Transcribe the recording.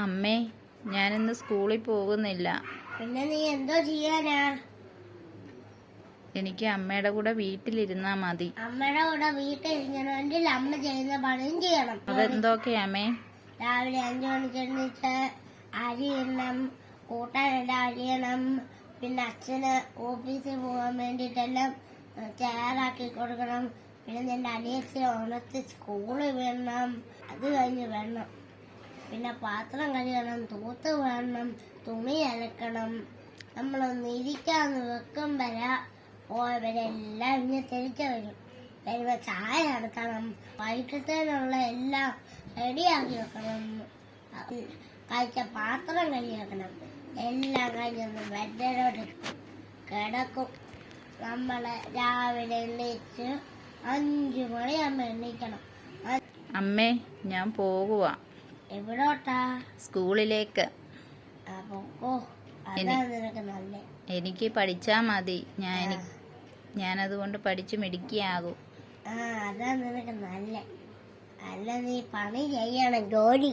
അമ്മേ, ഞാനിന്ന് സ്കൂളിൽ പോകുന്നില്ല. പിന്നെ നീ എന്തോ ചെയ്യാനാ? എനിക്ക് അമ്മയുടെ കൂടെ വീട്ടിലിരുന്നാ മതി. അമ്മയുടെ കൂടെ വീട്ടിലിരിക്കണമെങ്കിൽ അമ്മ ചെയ്യുന്ന പണിയും ചെയ്യണം. അതെന്തൊക്കെയാ അമ്മേ? രാവിലെ 5 മണിക്ക് എണീറ്റ് അരി ഇടണം, കൂട്ടാനെല്ലാം അരിയണം. പിന്നെ അച്ഛന് ഓഫീസിൽ പോകാൻ വേണ്ടിയിട്ടെല്ലാം തയ്യാറാക്കി കൊടുക്കണം. പിന്നെ നിന്റെ അനിയത്തെ ഉണർത്തി സ്കൂളിൽ വിടണം. അത് കഴിഞ്ഞ് വേണം. പിന്നെ പാത്രം കഴുകണം, തൂത്ത് വേണം, തുണി അലക്കണം. നമ്മളൊന്ന് ഇരിക്കാന്ന് വെക്കും വരെ പോയവരെല്ലാം ഇനി തിരിച്ചു വരും. വരുമ്പോ ചായ നടത്തണം, വൈകിട്ടത്തേനുള്ള എല്ലാം റെഡിയാക്കി വെക്കണം. കഴിച്ച പാത്രം കഴുകി വെക്കണം. എല്ലാം കഴിഞ്ഞൊന്ന് ബെഡിലോട്ട് കിടക്കും. നമ്മളെ രാവിലെ എണീറ്റ് 5 മണിയാകുമ്പോ എണീക്കണം. അമ്മേ, ഞാൻ പോകുവാ. എവിടോട്ടാ? സ്കൂളിലേക്ക്. അപ്പൊ അതാ നിനക്ക് നല്ലേ. എനിക്ക് പഠിച്ചാ മതി. ഞാനതുകൊണ്ട് പഠിച്ച് മിടുക്കിയാകും. അതാ നിനക്ക് നല്ലേ. അല്ല, നീ പണി ചെയ്യണം, ജോലി.